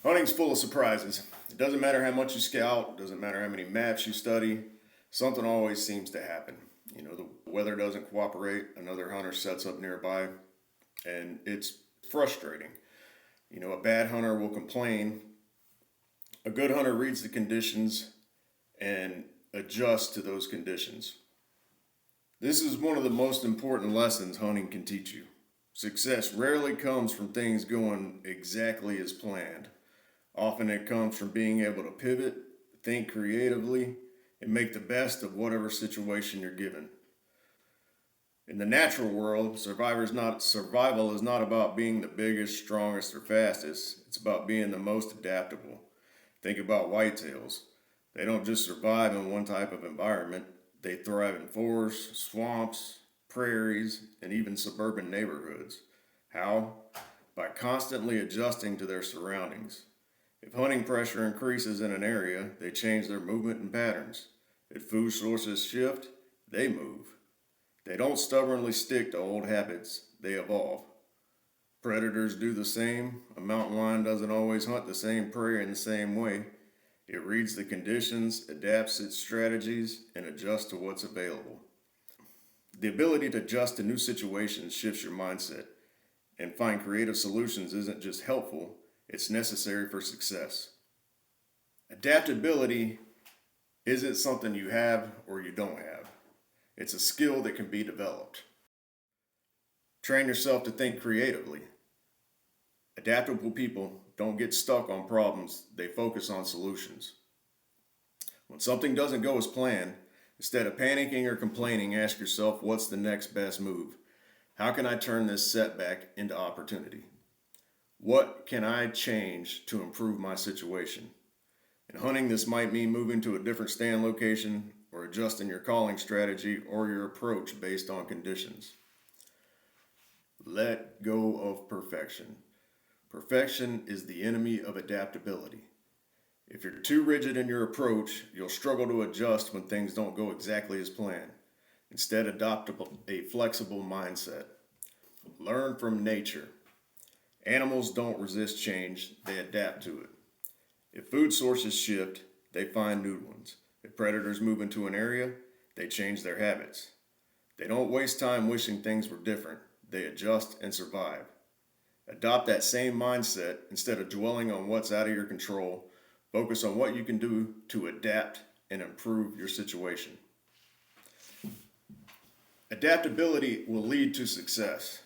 Hunting's full of surprises. It doesn't matter how much you scout, it doesn't matter how many maps you study, something always seems to happen. The weather doesn't cooperate, another hunter sets up nearby, and it's frustrating. A bad hunter will complain, a good hunter reads the conditions and adjusts to those conditions. This is one of the most important lessons hunting can teach you. Success rarely comes from things going exactly as planned. Often it comes from being able to pivot, think creatively, and make the best of whatever situation you're given. In the natural world, survival is not about being the biggest, strongest, or fastest. It's about being the most adaptable. Think about whitetails. They don't just survive in one type of environment. They thrive in forests, swamps, prairies, and even suburban neighborhoods. How? By constantly adjusting to their surroundings. If hunting pressure increases in an area, they change their movement and patterns. If food sources shift, they move. They don't stubbornly stick to old habits, they evolve. Predators do the same. A mountain lion doesn't always hunt the same prey in the same way. It reads the conditions, adapts its strategies, and adjusts to what's available. The ability to adjust to new situations shifts your mindset, and find creative solutions isn't just helpful, it's necessary for success. Adaptability isn't something you have or you don't have. It's a skill that can be developed. Train yourself to think creatively. Adaptable people don't get stuck on problems, they focus on solutions. When something doesn't go as planned, instead of panicking or complaining, ask yourself, what's the next best move? How can I turn this setback into opportunity? What can I change to improve my situation? In hunting, this might mean moving to a different stand location or adjusting your calling strategy or your approach based on conditions. Let go of perfection. Perfection is the enemy of adaptability. If you're too rigid in your approach, you'll struggle to adjust when things don't go exactly as planned. Instead, adopt a flexible mindset. Learn from nature. Animals don't resist change, they adapt to it. If food sources shift, they find new ones. If predators move into an area, they change their habits. They don't waste time wishing things were different, they adjust and survive. Adopt that same mindset instead of dwelling on what's out of your control. Focus on what you can do to adapt and improve your situation. Adaptability will lead to success.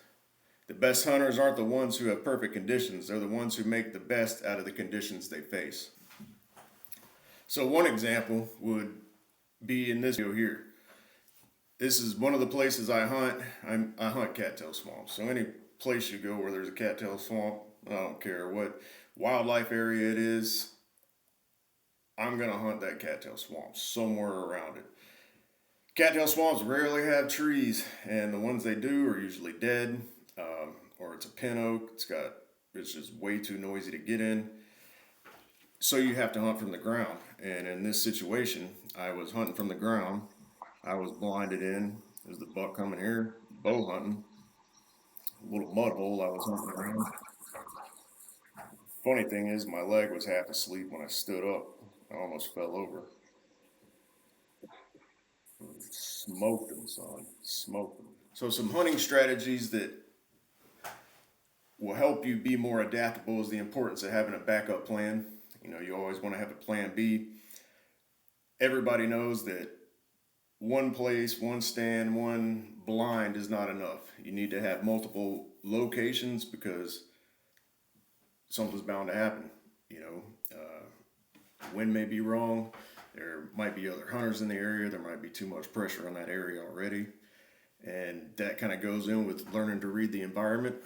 The best hunters aren't the ones who have perfect conditions, they're the ones who make the best out of the conditions they face. So, one example would be in this video here. This is one of the places I hunt. I hunt cattail swamps. So, any place you go where there's a cattail swamp, I don't care what wildlife area it is, I'm going to hunt that cattail swamp somewhere around it. Cattail swamps rarely have trees, and the ones they do are usually dead, or it's a pin oak. It's just way too noisy to get in. So you have to hunt from the ground. And in this situation, I was hunting from the ground. I was blinded in. There's the buck coming here, bow hunting. A little mud hole I was hunting around. Funny thing is, my leg was half asleep when I stood up. I almost fell over. Smoked them, son. Smoked them. So some hunting strategies that will help you be more adaptable is the importance of having a backup plan. You always want to have a plan B. Everybody knows that one place, one stand, one blind is not enough. You need to have multiple locations because something's bound to happen. Wind may be wrong. There might be other hunters in the area. There might be too much pressure on that area already. And that kind of goes in with learning to read the environment,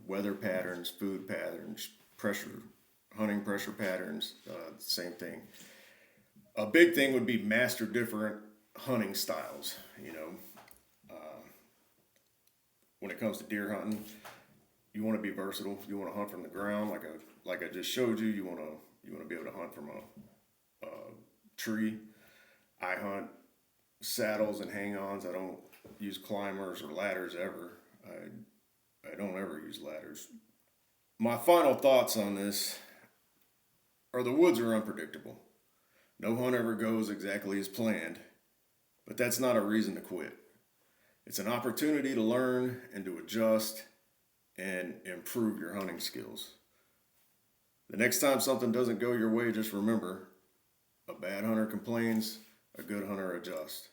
weather patterns, food patterns, pressure, hunting pressure patterns, same thing. A big thing would be master different hunting styles. When it comes to deer hunting, you want to be versatile. You want to hunt from the ground, like I just showed you. You want to be able to hunt from a tree. I hunt saddles and hang-ons. I don't use climbers or ladders ever. I don't ever use ladders. My final thoughts on this or the woods are unpredictable. No hunt ever goes exactly as planned, but that's not a reason to quit. It's an opportunity to learn and to adjust and improve your hunting skills. The next time something doesn't go your way, just remember, a bad hunter complains, a good hunter adjusts.